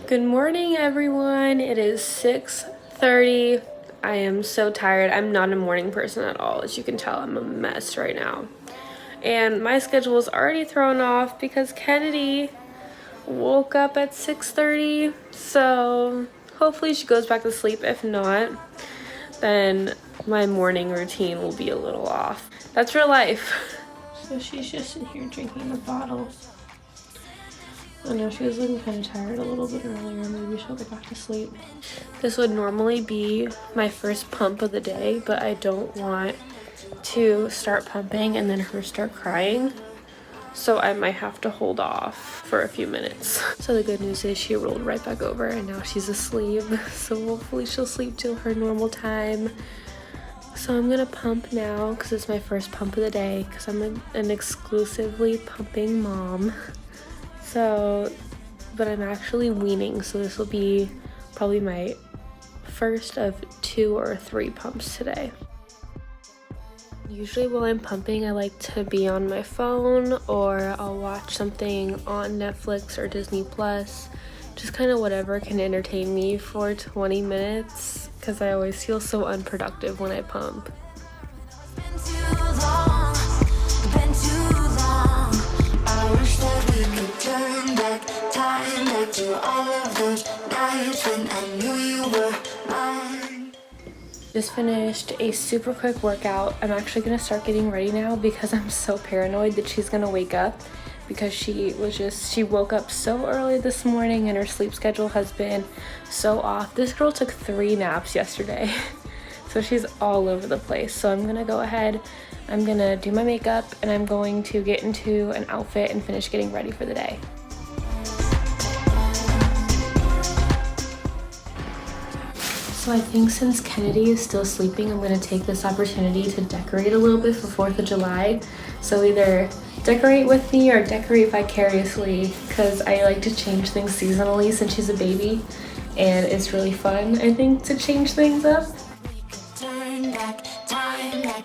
Good morning, everyone. It is 6:30. I am so tired. I'm not a morning person at all. As you can tell, I'm a mess right now. And my schedule is already thrown off because Kennedy woke up at 6:30. So hopefully she goes back to sleep. If not, then my morning routine will be a little off. That's real life. So she's just in here drinking the bottle. I know she was looking kind of tired a little bit earlier. Maybe she'll get back to sleep. This would normally be my first pump of the day, but I don't want to start pumping and then her start crying. So I might have to hold off for a few minutes. So the good news is she rolled right back over and now she's asleep. So hopefully she'll sleep till her normal time. So I'm gonna pump now because it's my first pump of the day because I'm an exclusively pumping mom. So, but I'm actually weaning, so this will be probably my first of 2 or 3 pumps today. Usually while I'm pumping, I like to be on my phone or I'll watch something on Netflix or Disney Plus, just kind of whatever can entertain me for 20 minutes because I always feel so unproductive when I pump. Just finished a super quick workout. I'm actually gonna start getting ready now because I'm so paranoid that she's gonna wake up because she woke up so early this morning and her sleep schedule has been so off. This girl took 3 naps yesterday. So she's all over the place. So I'm gonna go ahead, I'm gonna do my makeup and I'm going to get into an outfit and finish getting ready for the day. So I think since Kennedy is still sleeping, I'm gonna take this opportunity to decorate a little bit for 4th of July. So either decorate with me or decorate vicariously because I like to change things seasonally since she's a baby and it's really fun, I think, to change things up. Turn back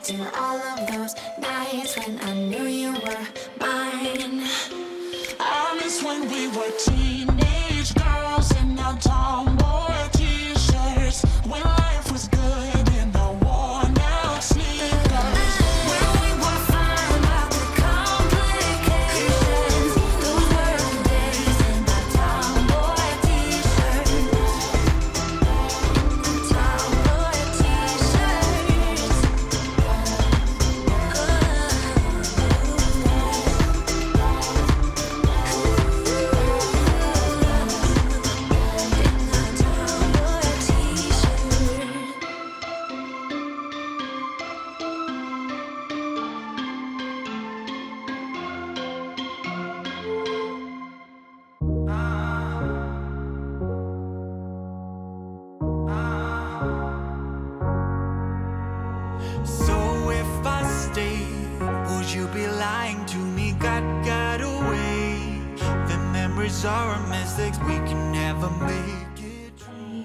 to all of those nights when I knew you were mine. I miss when we were teenage girls in our tomboy t-shirts, when life was good in the worn out sneakers, when we were fine after complications. Those were the days in the tomboy t-shirts. Tomboy t-shirts. So if I stay, would you be lying to me? Got away. The memories are our mistakes, we can never make it true.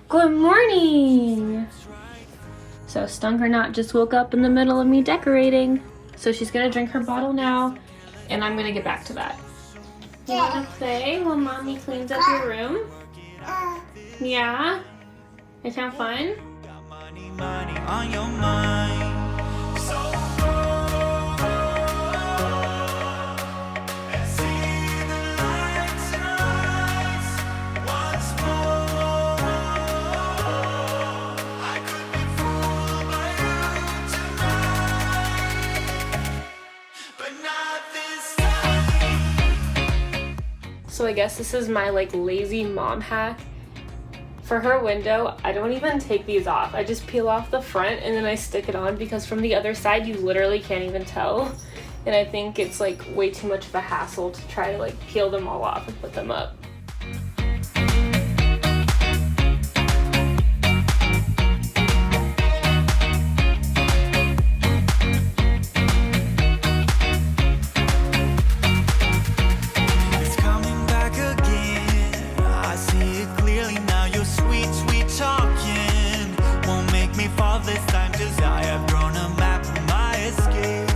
Good morning! So Stunk or Not just woke up in the middle of me decorating. So she's gonna drink her bottle now and I'm gonna get back to that. You wanna play while mommy cleans up your room? Yeah? It sound fun? Money on your mind. So go and see the light tonight once more. I could be fooled by you tonight, but not this time. So I guess this is my lazy mom hack. For her window, I don't even take these off. I just peel off the front and then I stick it on because from the other side you literally can't even tell. And I think it's way too much of a hassle to try to peel them all off and put them up. It's coming back again. I see it clearly now. Your sweet talking won't make me fall this time, 'cause I have drawn a map of my escape.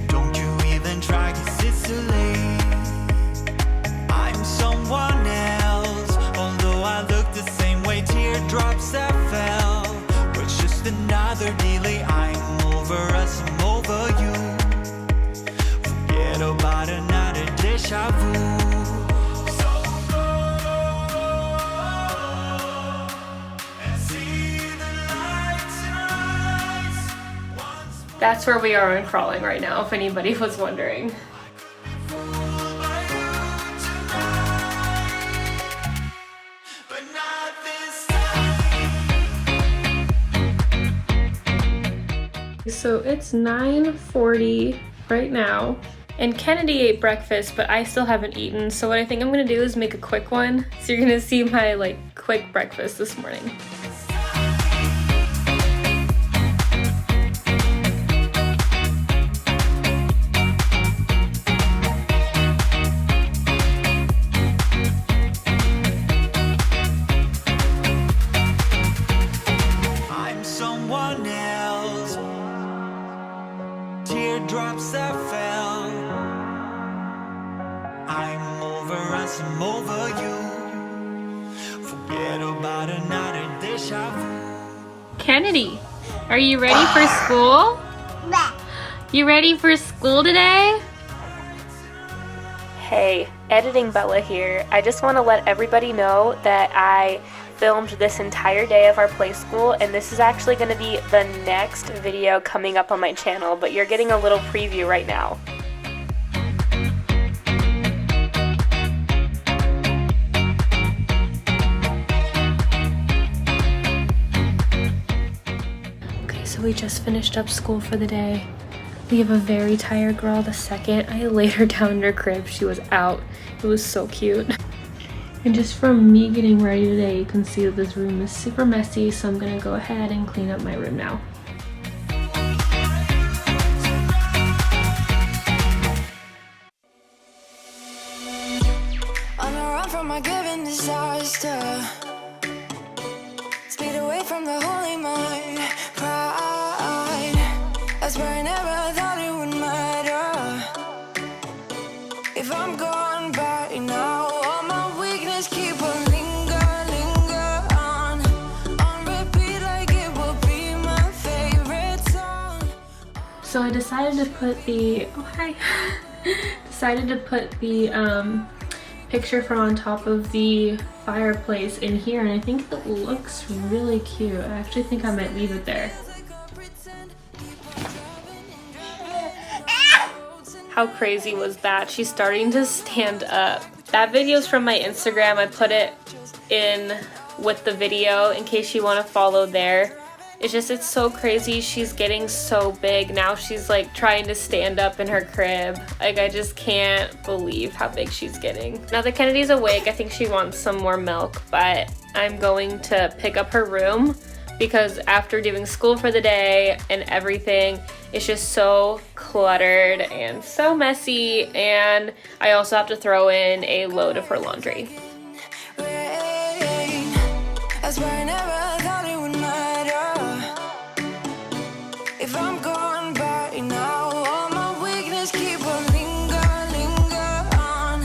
Don't you even try, 'cause it's too late. I another delay. I'm over us, I'm over you. Forget about another deja vu. So go and see the lights tonight. That's where we are in crawling right now, if anybody was wondering. So it's 9:40 right now, and Kennedy ate breakfast, but I still haven't eaten. So what I think I'm gonna do is make a quick one. So you're gonna see my quick breakfast this morning. I'm someone else. Teardrops that fell. I'm over us, I'm over you. Forget about another deja vu. Kennedy, are you ready for school? You ready for school today? Hey, Editing Bella here. I just want to let everybody know that I filmed this entire day of our play school, and this is actually going to be the next video coming up on my channel, but you're getting a little preview right now. Okay, so we just finished up school for the day. We have a very tired girl. The second I laid her down in her crib, she was out. It was so cute. And just from me getting ready today, you can see that this room is super messy, so I'm gonna go ahead and clean up my room now. On a run from a given disaster, speed away from the holy mind, pride. That's where I never thought it would matter. If I'm gone by now, all my weakness keep on linger on repeat like it will be my favorite song. So I decided to put the, oh hi, decided to put the picture from on top of the fireplace in here, and I think it looks really cute. I actually think I might leave it there. How crazy was that? She's starting to stand up. That video's from my Instagram. I put it in with the video in case you want to follow there. It's so crazy. She's getting so big. Now she's trying to stand up in her crib. I just can't believe how big she's getting. Now that Kennedy's awake, I think she wants some more milk, but I'm going to pick up her room because after doing school for the day and everything, it's just so cluttered and so messy, and I also have to throw in a load of her laundry. Rain, that's where I never thought it would matter. If I'm gone by now, all my weakness keep on linger on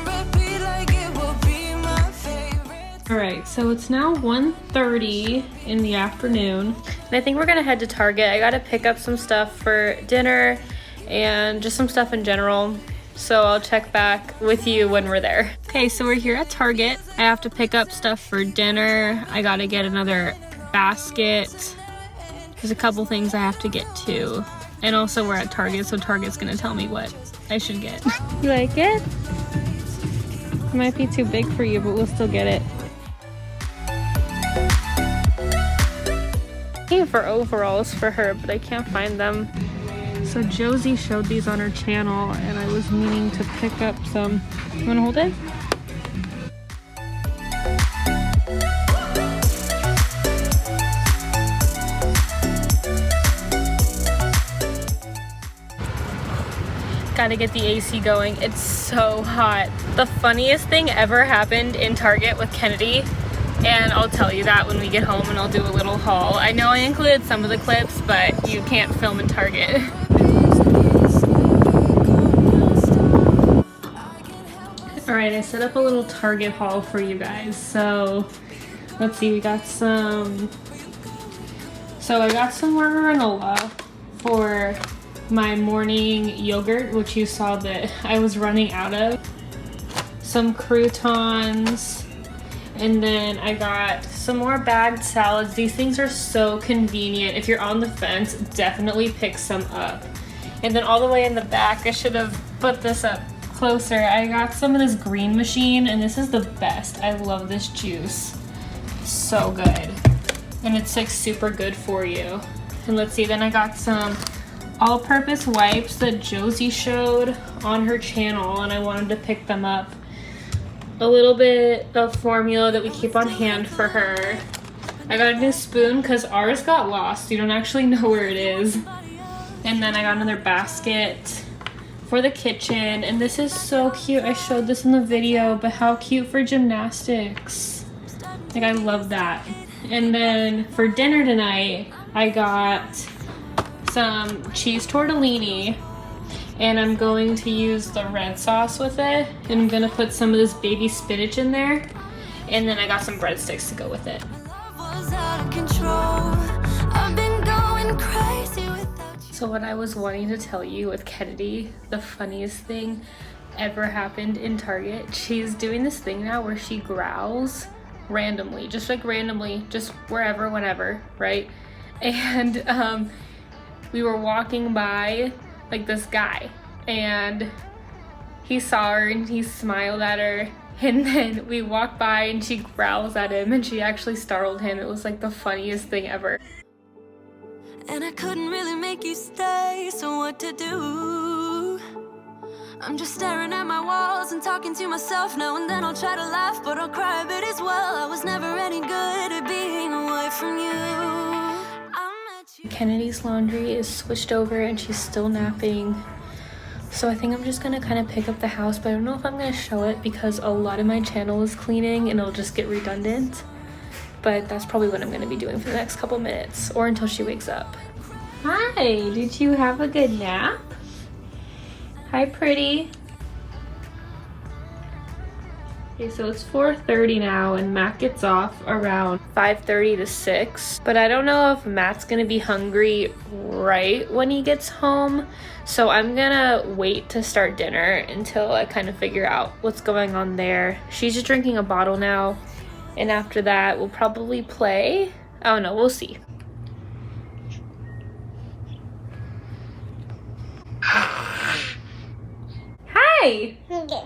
repeat like it will be my favorite. Alright, so it's now 1:30 in the afternoon, and I think we're gonna head to Target. I gotta pick up some stuff for dinner and just some stuff in general, so I'll check back with you when we're there. Okay, so we're here at Target. I have to pick up stuff for dinner. I gotta get another basket. There's a couple things I have to get too. And also we're at Target, so Target's gonna tell me what I should get. You like it? It might be too big for you, but we'll still get it. I'm looking for overalls for her, but I can't find them. So Josie showed these on her channel, and I was meaning to pick up some. You wanna hold it? Gotta get the AC going. It's so hot. The funniest thing ever happened in Target with Kennedy, and I'll tell you that when we get home and I'll do a little haul. I know I included some of the clips, but you can't film in Target. Alright, I set up a little Target haul for you guys. So let's see, we got some So I got some more granola for my morning yogurt, which you saw that I was running out of. Some croutons, and then I got some more bagged salads. These things are so convenient. If you're on the fence, definitely pick some up. And then all the way in the back, I should have put this up closer. I got some of this green machine, and this is the best. I love this juice. So good. And it's like super good for you. And let's see, then I got some all-purpose wipes that Josie showed on her channel, and I wanted to pick them up. A little bit of formula that we keep on hand for her. I got a new spoon because ours got lost. You don't actually know where it is. And then I got another basket for the kitchen, and this is so cute. I showed this in the video, but how cute for gymnastics. Like, I love that. And then for dinner tonight, I got some cheese tortellini, and I'm going to use the red sauce with it, and I'm gonna put some of this baby spinach in there, and then I got some breadsticks to go with it. So what I was wanting to tell you with Kennedy, the funniest thing ever happened in Target. She's doing this thing now where she growls randomly, just wherever, whenever, right? And we were walking by like this guy, and he saw her and he smiled at her, and then we walked by and she growls at him, and she actually startled him. It was like the funniest thing ever. And I couldn't really make you stay, so what to do? I'm just staring at my walls and talking to myself now and then. I'll try to laugh, but I'll cry a bit as well. I was never any good at being away from you. Kennedy's laundry is switched over and she's still napping. So I think I'm just gonna kind of pick up the house, but I don't know if I'm gonna show it because a lot of my channel is cleaning and it'll just get redundant. But that's probably what I'm gonna be doing for the next couple minutes, or until she wakes up. Hi, did you have a good nap? Hi, pretty. Okay, so it's 4:30 now, and Matt gets off around 5:30 to 6. But I don't know if Matt's gonna be hungry right when he gets home. So I'm gonna wait to start dinner until I kind of figure out what's going on there. She's just drinking a bottle now. And after that, we'll probably play. I don't know, we'll see. Hi! Okay.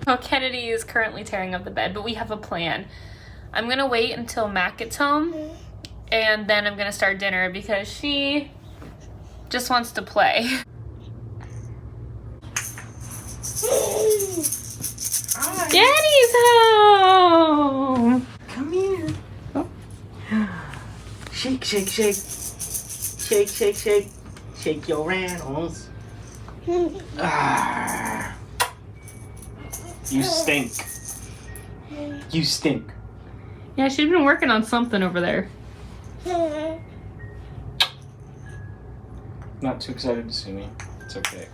Well, Kennedy is currently tearing up the bed, but we have a plan. I'm gonna wait until Matt gets home, and then I'm gonna start dinner because she just wants to play. Hi. Daddy's home! Come here. Oh. Shake, shake, shake. Shake, shake, shake. Shake your animals. Ah. You stink. You stink. Yeah, she's been working on something over there. Not too excited to see me. It's okay.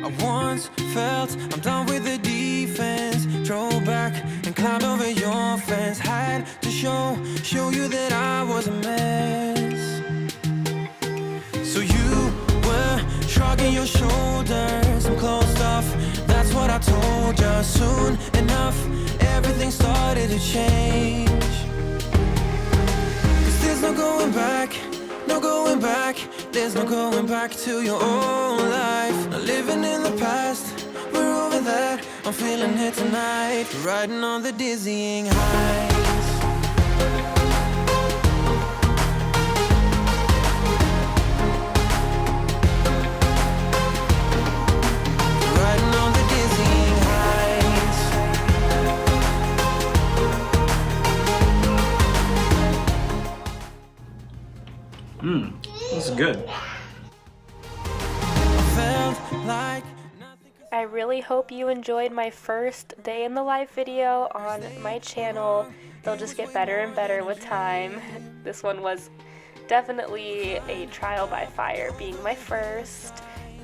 I once felt I'm done with the defense. Drove back and climbed over your fence. Had to show you that I was a mess. So you were shrugging your shoulders. I'm closed off, that's what I told you. Soon enough, everything started to change. 'Cause there's no going back, no going back. There's no going back to your old life. Not living in the past, we're over that. I'm feeling it tonight, riding on the dizzying heights. Riding on the dizzying heights. This is good. Felt like nothing could I really hope you enjoyed my first day in the life video on my channel. They'll just get better and better with time. This one was definitely a trial by fire being my first.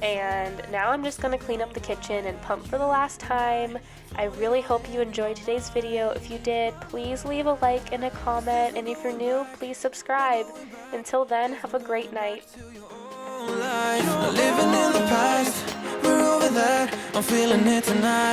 And now I'm just gonna clean up the kitchen and pump for the last time. I really hope you enjoyed today's video. If you did, please leave a like and a comment, and if you're new, please subscribe. Until then, have a great night. Living in the past, we're over that. I'm feeling it tonight.